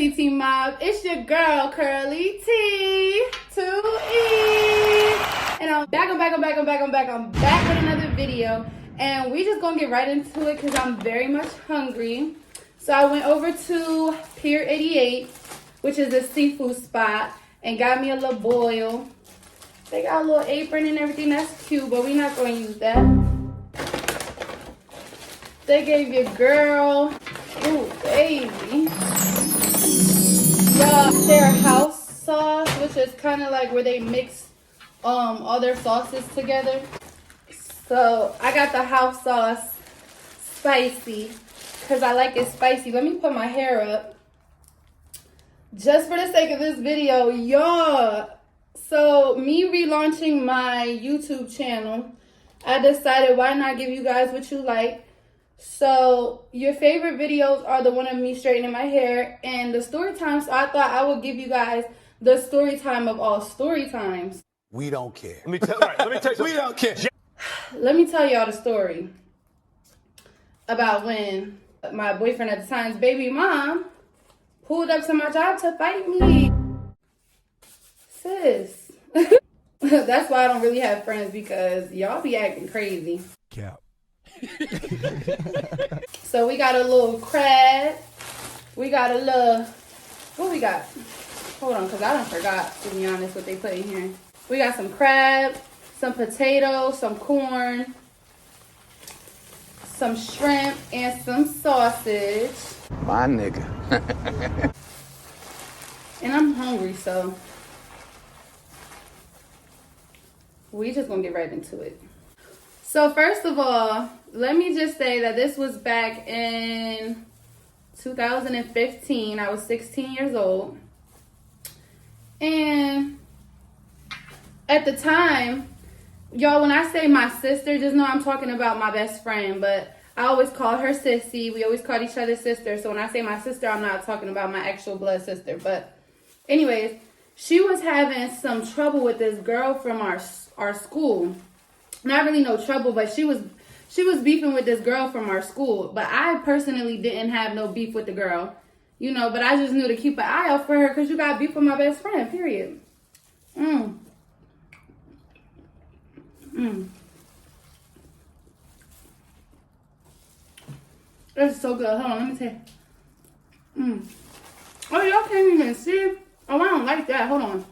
Crazy Tea Mob. It's your girl, Curly T. 2E. And I'm back with another video. And we just gonna get right into it because I'm very much hungry. So I went over to Pier 88, which is a seafood spot, and got me a little boil. They got a little apron and everything. That's cute, but we're not gonna use that. They gave your girl, ooh, baby, their house sauce, which is kind of like where they mix all their sauces together. So I got the house sauce spicy because I like it spicy. Let me put my hair up just for the sake of this video, y'all. So me relaunching my YouTube channel, I decided why not give you guys what you like. So your favorite videos are the one of me straightening my hair and the story time. So I thought I would give you guys the story time of all story times. We don't care. Let me tell you. We don't care. Let me tell y'all the story about when my boyfriend at the time's baby mom pulled up to my job to fight me. Sis. That's why I don't really have friends, because y'all be acting crazy. Cap. So we got a little crab. We got a little, what we got? Hold on, because I done forgot, to be honest, what they put in here. We got some crab, some potatoes, some corn, some shrimp, and some sausage. My nigga. And I'm hungry, so we just gonna get right into it. So first of all, let me just say that this was back in 2015. I was 16 years old. And at the time, y'all, when I say my sister, just know I'm talking about my best friend, but I always called her sissy. We always called each other sister. So when I say my sister, I'm not talking about my actual blood sister. But anyways, she was having some trouble with this girl from our school. Not really no trouble, but she was beefing with this girl from our school. But I personally didn't have no beef with the girl, you know, but I just knew to keep an eye out for her because you got beef with my best friend, period. That's so good. Hold on, let me see. Oh, y'all can't even see. Oh, I don't like that. Hold on.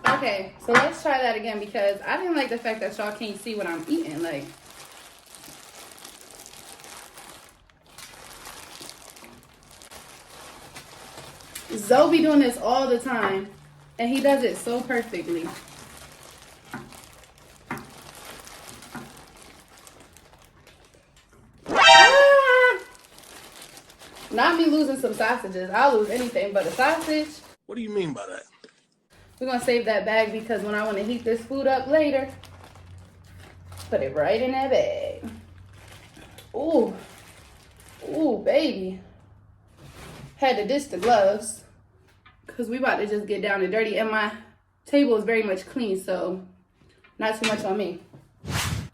Okay, so let's try that again because I didn't like the fact that y'all can't see what I'm eating. Like, Zoe be doing this all the time, and he does it so perfectly. Not me losing some sausages. I'll lose anything but a sausage. What do you mean by that? We're going to save that bag because when I want to heat this food up later, put it right in that bag. Ooh. Ooh, baby. Had to ditch the gloves because we about to just get down and dirty. And my table is very much clean, so not too much on me.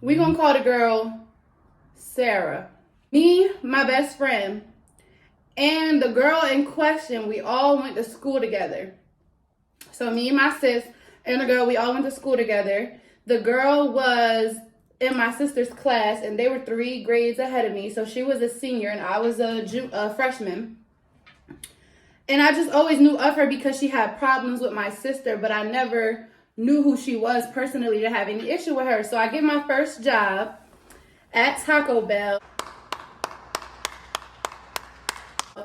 We're going to call the girl Sarah. Me, my best friend, and the girl in question, we all went to school together. So me and my sis and the girl, we all went to school together. The girl was in my sister's class, and they were 3 grades ahead of me. So she was a senior, and I was a freshman. And I just always knew of her because she had problems with my sister, but I never knew who she was personally to have any issue with her. So I get my first job at Taco Bell.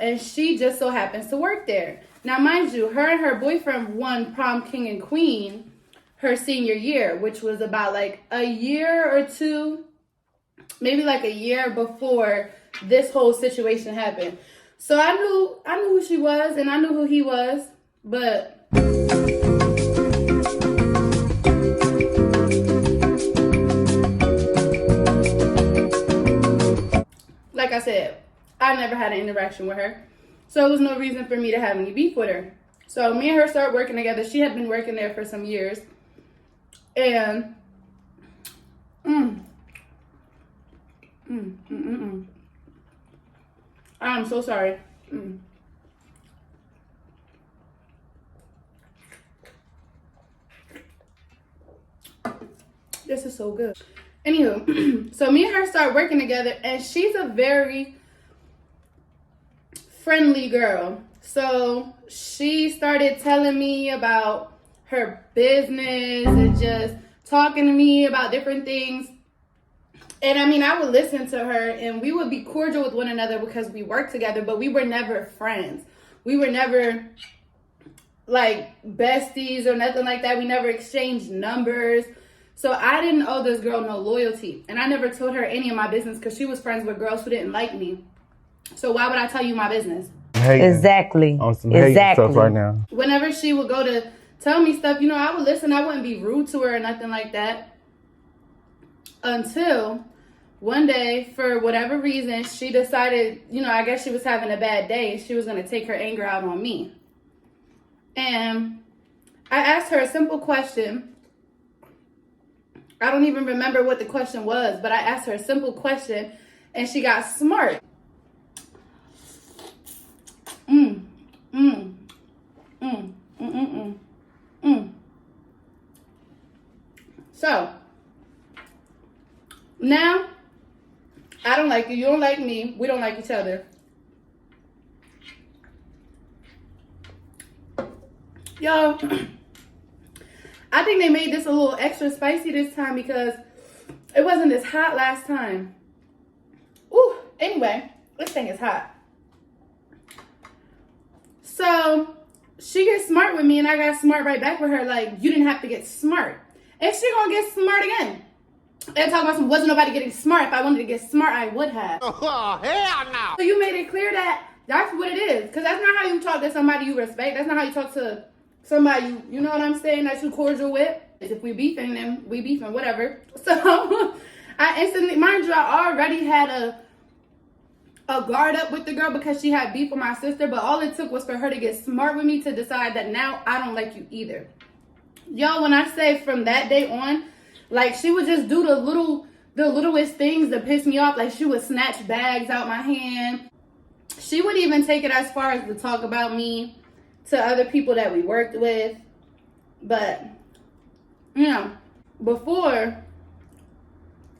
And she just so happens to work there. Now, mind you, her and her boyfriend won prom king and queen her senior year, which was about like a year or two, maybe like a year before this whole situation happened. So I knew who she was and I knew who he was, but like I said, I never had an interaction with her. So there was no reason for me to have any beef with her. So me and her started working together. She had been working there for some years. And I'm so sorry. This is so good. Anywho, so me and her start working together, and she's a very friendly girl. So she started telling me about her business and just talking to me about different things. And I mean, I would listen to her and we would be cordial with one another because we worked together, but we were never friends. We were never like besties or nothing like that. We never exchanged numbers. So I didn't owe this girl no loyalty. And I never told her any of my business because she was friends with girls who didn't like me. So why would I tell you my business? Exactly. On some hating stuff right now. Whenever she would go to tell me stuff, you know, I would listen. I wouldn't be rude to her or nothing like that. Until one day, for whatever reason, she decided, you know, I guess she was having a bad day. She was going to take her anger out on me. And I asked her a simple question. I don't even remember what the question was, but I asked her a simple question and she got smart. So, now, I don't like you, you don't like me, we don't like each other. Yo, I think they made this a little extra spicy this time because it wasn't as hot last time. Ooh, anyway, this thing is hot. So, she gets smart with me and I got smart right back with her. Like, you didn't have to get smart. And she gonna get smart again. And talking about some, wasn't nobody getting smart. If I wanted to get smart, I would have. Oh, hell no. So you made it clear that that's what it is. Because that's not how you talk to somebody you respect. That's not how you talk to somebody you know what I'm saying, that you cordial with. If we beefing, then we beefing, whatever. So I instantly, mind you, I already had a guard up with the girl because she had beef with my sister. But all it took was for her to get smart with me to decide that now I don't like you either. Y'all, when I say from that day on, like, she would just do the littlest things that piss me off. Like, she would snatch bags out my hand. She would even take it as far as to talk about me to other people that we worked with. But, you know, before,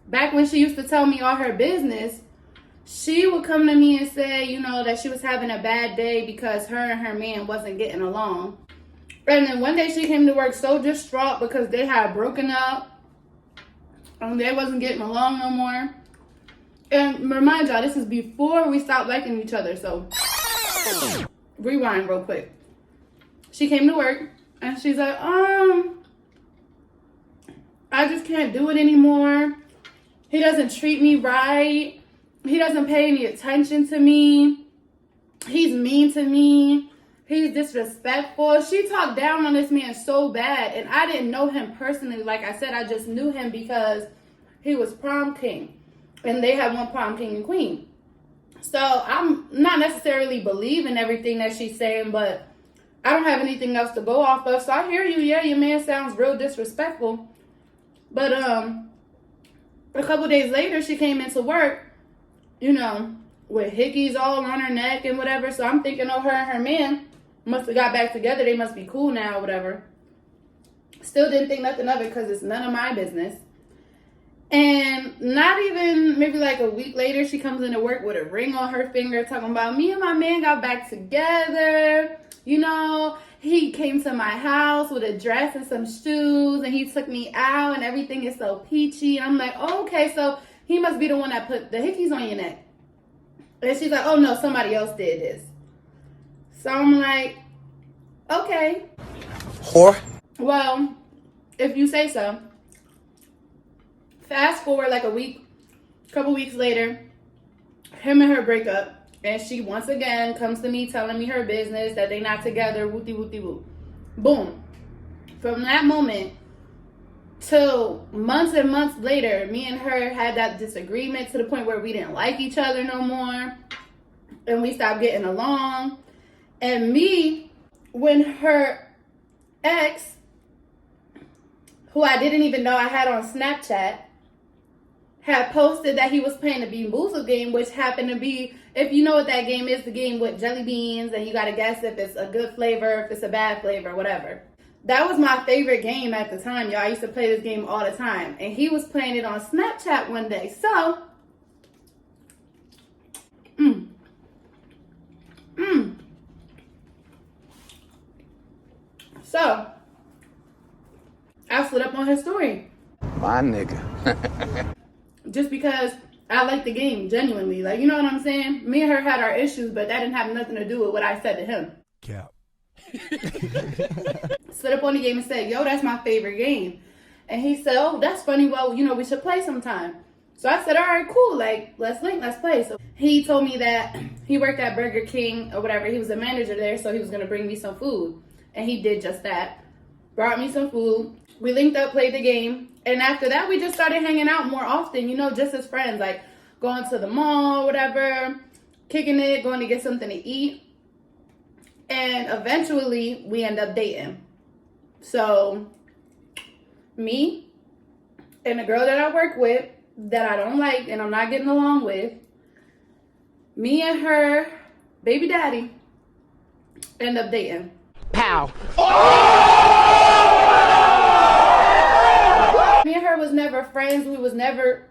back when she used to tell me all her business, she would come to me and say, you know, that she was having a bad day because her and her man wasn't getting along. And then one day she came to work so distraught because they had broken up. And they wasn't getting along no more. And remind y'all, this is before we stopped liking each other. So, rewind real quick. She came to work and she's like, I just can't do it anymore. He doesn't treat me right. He doesn't pay any attention to me. He's mean to me. He's disrespectful. She talked down on this man so bad. And I didn't know him personally. Like I said, I just knew him because he was prom king. And they had one prom king and queen. So I'm not necessarily believing everything that she's saying, but I don't have anything else to go off of. So I hear you. Yeah, your man sounds real disrespectful. But a couple days later, she came into work, you know, with hickeys all on her neck and whatever. So I'm thinking, oh, her and her man must have got back together. They must be cool now or whatever. Still didn't think nothing of it because it's none of my business. And not even maybe like a week later, she comes into work with a ring on her finger talking about me and my man got back together. You know, he came to my house with a dress and some shoes and he took me out and everything is so peachy. And I'm like, oh, okay, so he must be the one that put the hickeys on your neck. And she's like, oh no, somebody else did this. So I'm like, okay. Whore. Well, if you say so. Fast forward like a couple weeks later, him and her break up. And she once again comes to me telling me her business, that they not together, wooty wooty woo. Boom. From that moment till months and months later, me and her had that disagreement to the point where we didn't like each other no more. And we stopped getting along. And me, when her ex, who I didn't even know I had on Snapchat, had posted that he was playing the Bean Boozled game, which happened to be, if you know what that game is, the game with jelly beans, and you gotta guess if it's a good flavor, if it's a bad flavor, whatever. That was my favorite game at the time, y'all. I used to play this game all the time. And he was playing it on Snapchat one day. So, So, I slid up on his story. My nigga. Just because I like the game, genuinely. Like, you know what I'm saying? Me and her had our issues, but that didn't have nothing to do with what I said to him. Cap. Slid up on the game and said, yo, that's my favorite game. And he said, oh, that's funny. Well, you know, we should play sometime. So I said, all right, cool. Like, let's link, let's play. So he told me that he worked at Burger King or whatever. He was a manager there, so he was going to bring me some food. And he did just that. Brought me some food. We linked up, played the game. And after that, we just started hanging out more often, you know, just as friends. Like, going to the mall, whatever, kicking it, going to get something to eat. And eventually, we end up dating. So, me and the girl that I work with, that I don't like and I'm not getting along with, me and her baby daddy end up dating. Pow. Me and her was never friends. We was never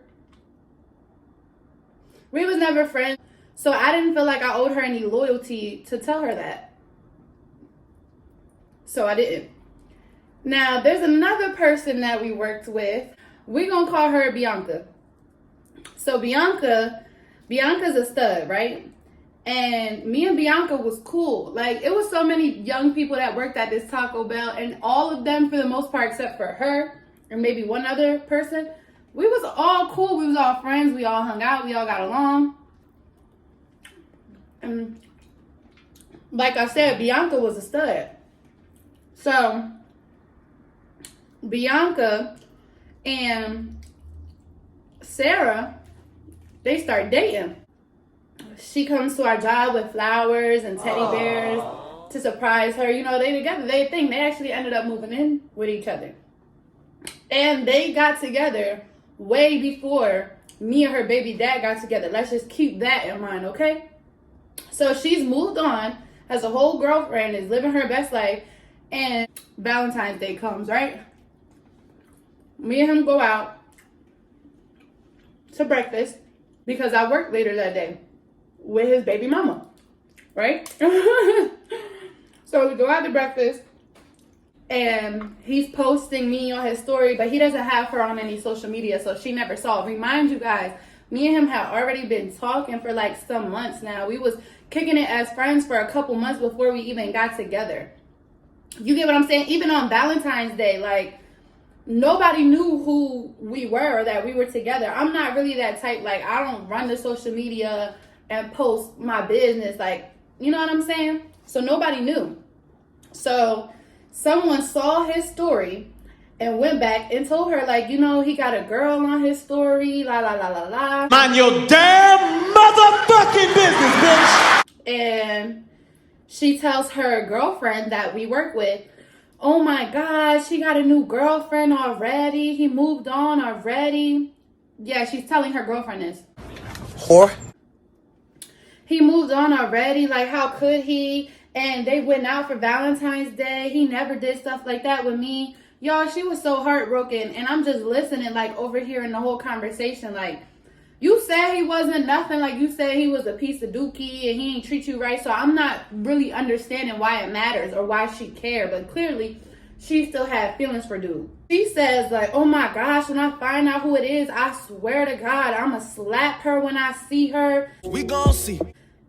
friends. So I didn't feel like I owed her any loyalty to tell her that. So I didn't. Now, there's another person that we worked with. We're going to call her Bianca. So Bianca's a stud, right? And me and Bianca was cool. Like, it was so many young people that worked at this Taco Bell, and all of them, for the most part, except for her and maybe one other person, we was all cool. We was all friends. We all hung out. We all got along. And like I said, Bianca was a stud. So Bianca and Sarah, they start dating. She comes to our job with flowers and teddy bears to surprise her. You know, they together, they think they actually ended up moving in with each other. And they got together way before me and her baby dad got together. Let's just keep that in mind, okay? So she's moved on, has a whole girlfriend, is living her best life, and Valentine's Day comes, right? Me and him go out to breakfast because I worked later that day with his baby mama, right? So we go out to breakfast, and he's posting me on his story, but he doesn't have her on any social media, so she never saw. Remind you guys, me and him had already been talking for like some months now. We was kicking it as friends for a couple months before we even got together. You get what I'm saying? Even on Valentine's Day, like, nobody knew who we were or that we were together. I'm not really that type. Like, I don't run the social media and post my business. Like, you know what I'm saying? So nobody knew. So someone saw his story and went back and told her, like, you know, he got a girl on his story, la, la, la, la, la. Mind your damn motherfucking business, bitch. And she tells her girlfriend that we work with, oh my God, she got a new girlfriend already. He moved on already. Yeah, she's telling her girlfriend this. Whore. He moved on already. Like, how could he? And they went out for Valentine's Day. He never did stuff like that with me. Y'all, she was so heartbroken. And I'm just listening, like, overhearing the whole conversation. Like, you said he wasn't nothing. Like, you said he was a piece of dookie and he ain't treat you right. So I'm not really understanding why it matters or why she cared. But clearly, she still had feelings for dude. She says, like, oh my gosh, when I find out who it is, I swear to God, I'ma slap her when I see her. We gon' see.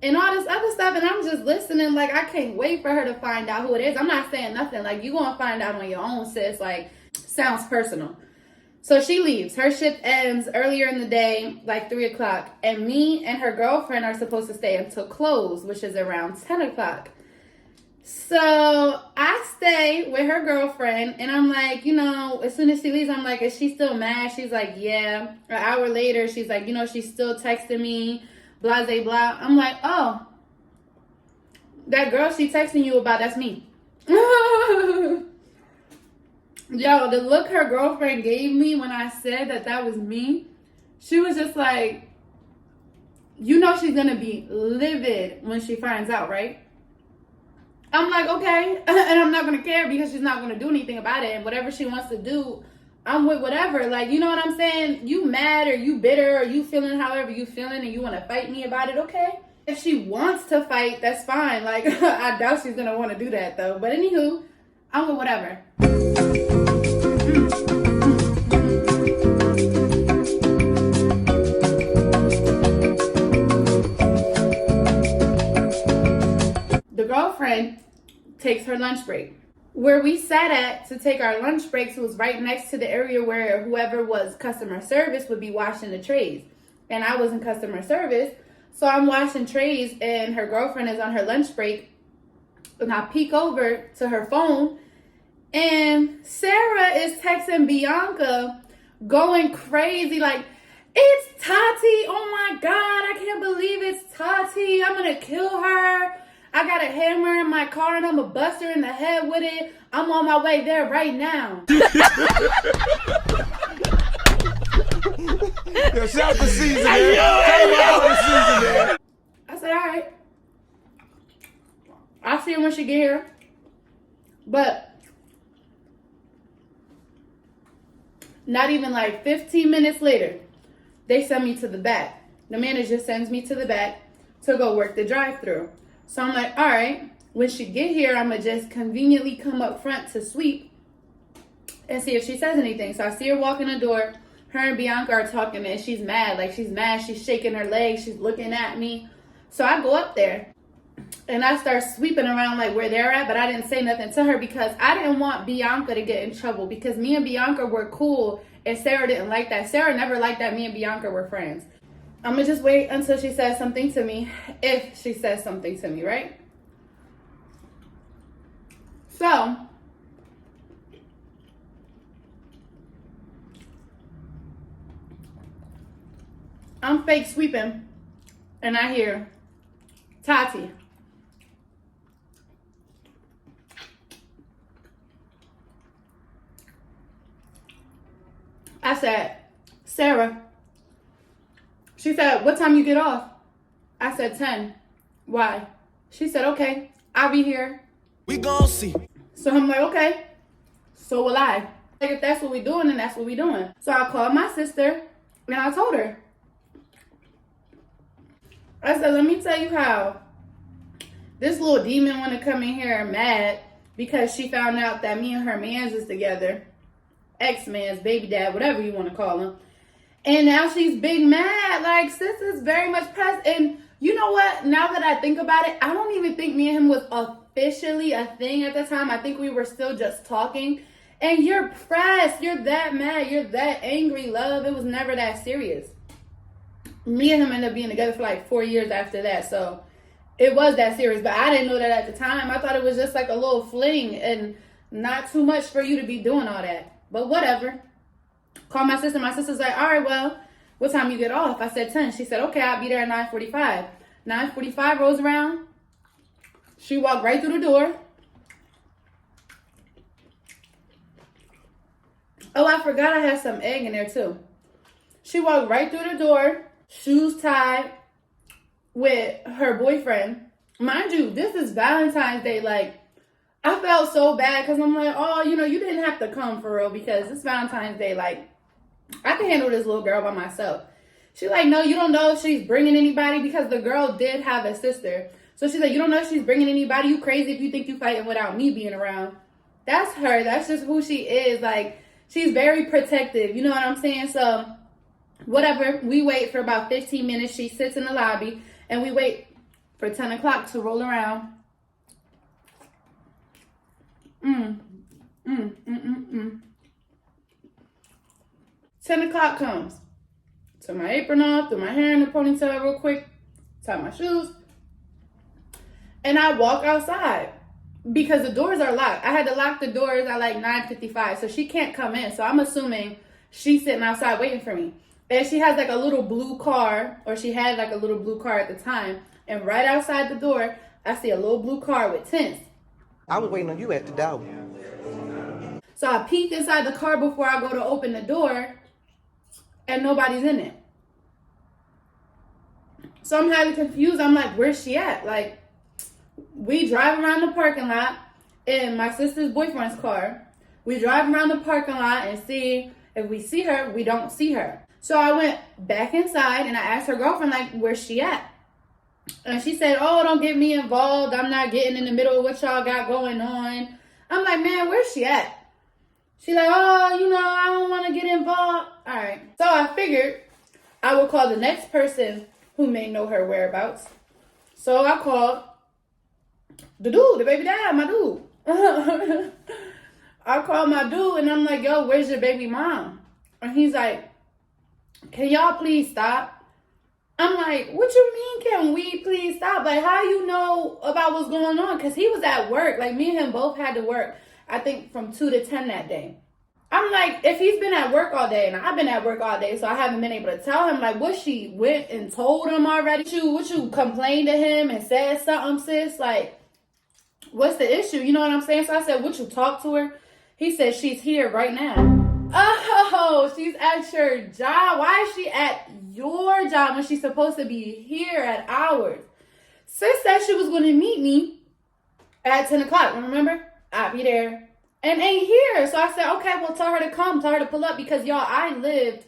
And all this other stuff, and I'm just listening, like, I can't wait for her to find out who it is. I'm not saying nothing. Like, you gonna find out on your own, sis. Like, sounds personal. So she leaves. Her shift ends earlier in the day, like 3 o'clock. And me and her girlfriend are supposed to stay until close, which is around 10 o'clock. So I stay with her girlfriend, and I'm like, you know, as soon as she leaves, I'm like, is she still mad? She's like, yeah. An hour later, she's like, you know, she's still texting me, blah, blah, blah. I'm like, oh, that girl she texting you about, that's me. Yo, the look her girlfriend gave me when I said that that was me, She was just like, you know she's gonna be livid when she finds out, right? I'm like, okay. And I'm not gonna care because she's not gonna do anything about it. And whatever she wants to do, I'm with whatever. Like, you know what I'm saying? You mad or you bitter or you feeling however you feeling and you want to fight me about it, okay? If she wants to fight, that's fine. Like, I doubt she's gonna want to do that though. But anywho, I'm with whatever. The girlfriend takes her lunch break. Where we sat at to take our lunch breaks was right next to the area where whoever was customer service would be washing the trays. And I was in customer service, so I'm washing trays and her girlfriend is on her lunch break. And I peek over to her phone and Sarah is texting Bianca going crazy like, it's Tati, oh my God, I can't believe it's Tati, I'm gonna kill her. I got a hammer in my car and I'm gonna bust her in the head with it. I'm on my way there right now. Yo, shout out to Season, man. Shout out to Season, man. I said, all right. I'll see her when she get here. But not even like 15 minutes later, they send me to the back. The manager sends me to the back to go work the drive-thru. So I'm like, all right, when she get here, I'm going to just conveniently come up front to sweep and see if she says anything. So I see her walk in the door. Her and Bianca are talking and she's mad. Like, she's mad. She's shaking her legs. She's looking at me. So I go up there and I start sweeping around like where they're at, but I didn't say nothing to her because I didn't want Bianca to get in trouble because me and Bianca were cool and Sarah didn't like that. Sarah never liked that me and Bianca were friends. I'm going to just wait until she says something to me, if she says something to me, right? So, I'm fake sweeping, and I hear, Tati. I said, Sarah. She said, what time you get off? I said 10. Why? She said, okay, I'll be here. We gon' see. So I'm like, okay, so will I. Like, if that's what we doing, then that's what we doing. So I called my sister and I told her. I said, let me tell you how this little demon want to come in here mad because she found out that me and her mans is together. Ex-man's, baby dad, whatever you want to call him. And now she's big mad. Like, sis is very much pressed. And you know what? Now that I think about it, I don't even think me and him was officially a thing at the time. I think we were still just talking. And you're pressed. You're that mad. You're that angry, love. It was never that serious. Me and him ended up being together for like 4 years after that. So it was that serious. But I didn't know that at the time. I thought it was just like a little fling and not too much for you to be doing all that. But whatever. Call my sister. My sister's like, all right, well, what time you get off? I said 10. She said, okay, I'll be there at 9:45. 9:45 rolls around. She walked right through the door. Oh, I forgot I had some egg in there too. She walked right through the door, shoes tied, with her boyfriend. Mind you, this is Valentine's Day. Like, I felt so bad because I'm like, oh, you know, you didn't have to come for real because it's Valentine's Day. Like, I can handle this little girl by myself. She's like, no, you don't know if she's bringing anybody because the girl did have a sister. So she's like, you don't know if she's bringing anybody. You crazy if you think you fighting without me being around. That's her. That's just who she is. Like, she's very protective. You know what I'm saying? So, whatever. We wait for about 15 minutes. She sits in the lobby and we wait for 10 o'clock to roll around. 10 o'clock comes. Took my apron off, threw my hair in a ponytail real quick, tied my shoes, and I walk outside because the doors are locked. I had to lock the doors at like 9:55, so she can't come in. So I'm assuming she's sitting outside waiting for me. And she has like a little blue car, or she had like a little blue car at the time. And right outside the door, I see a little blue car with tints. I was waiting on you at the door. So I peeked inside the car before I go to open the door, and nobody's in it. So I'm highly confused. I'm like, where's she at? Like, we drive around the parking lot in my sister's boyfriend's car. We drive around the parking lot and see if we see her. We don't see her. So I went back inside and I asked her girlfriend, like, where's she at? And she said, oh, don't get me involved. I'm not getting in the middle of what y'all got going on. I'm like, man, where's she at? She's like, oh, you know, I don't want to get involved. All right. So I figured I would call the next person who may know her whereabouts. So I called the dude, the baby dad, my dude. I called my dude and I'm like, yo, where's your baby mom? And he's like, can y'all please stop? I'm like, what you mean, can we please stop? Like, how you know about what's going on? Because he was at work. Like, me and him both had to work, I think, from 2 to 10 that day. I'm like, if he's been at work all day, and I've been at work all day, so I haven't been able to tell him, like, what she went and told him already? What you complained to him and said something, sis? Like, what's the issue? You know what I'm saying? So I said, what you talk to her? He said, she's here right now. Oh, she's at your job. Why is she at your job when she's supposed to be here at ours? Sis said she was going to meet me at 10 o'clock. Remember? I'll be there. And ain't here. So I said, okay, well, tell her to come. Tell her to pull up. Because, y'all, I lived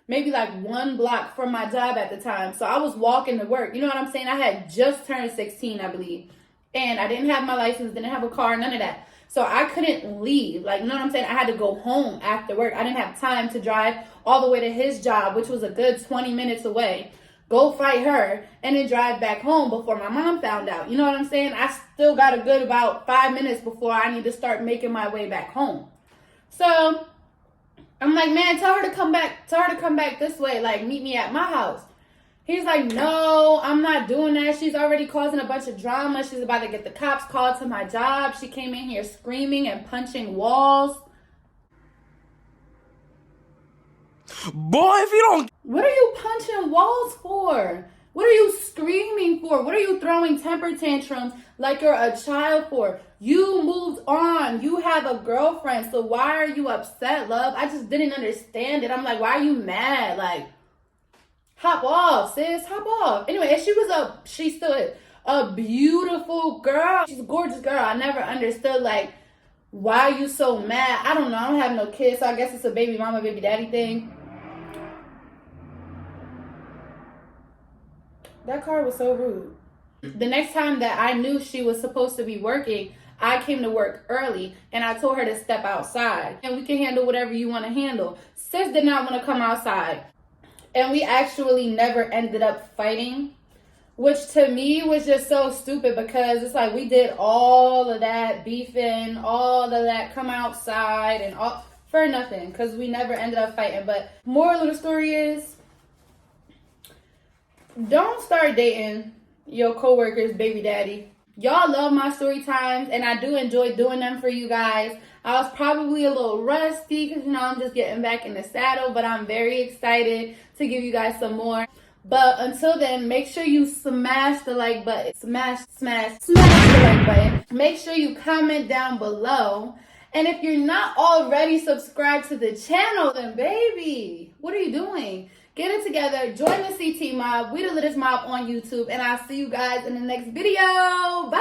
maybe like 1 block from my job at the time. So I was walking to work. You know what I'm saying? I had just turned 16, I believe. And I didn't have my license, didn't have a car, none of that. So I couldn't leave. Like, you know what I'm saying? I had to go home after work. I didn't have time to drive all the way to his job, which was a good 20 minutes away. Go fight her and then drive back home before my mom found out. You know what I'm saying? I still got a good about 5 minutes before I need to start making my way back home. So I'm like, man, tell her to come back. Tell her to come back this way. Like, meet me at my house. He's like, no, I'm not doing that. She's already causing a bunch of drama. She's about to get the cops called to my job. She came in here screaming and punching walls. Boy, if you don't... What are you punching walls for? What are you screaming for? What are you throwing temper tantrums like you're a child for? You moved on. You have a girlfriend. So why are you upset, love? I just didn't understand it. I'm like, why are you mad? Like, hop off, sis. Hop off. Anyway, and she still is a beautiful girl. She's a gorgeous girl. I never understood, like, why are you so mad? I don't know. I don't have no kids, so I guess it's a baby mama, baby daddy thing. That car was so rude. The next time that I knew she was supposed to be working, I came to work early and I told her to step outside. And we can handle whatever you want to handle. Sis did not want to come outside. And we actually never ended up fighting, which to me was just so stupid because it's like we did all of that beefing, all of that come outside and all for nothing because we never ended up fighting. But moral of the story is, don't start dating your coworker's baby daddy. Y'all love my story times, and I do enjoy doing them for you guys. I was probably a little rusty because, you know, I'm just getting back in the saddle, but I'm very excited to give you guys some more. But until then, make sure you smash the like button. Smash the like button. Make sure you comment down below. And if you're not already subscribed to the channel, then baby, what are you doing? Get it together. Join the CT mob. We the littest mob on YouTube. And I'll see you guys in the next video. Bye.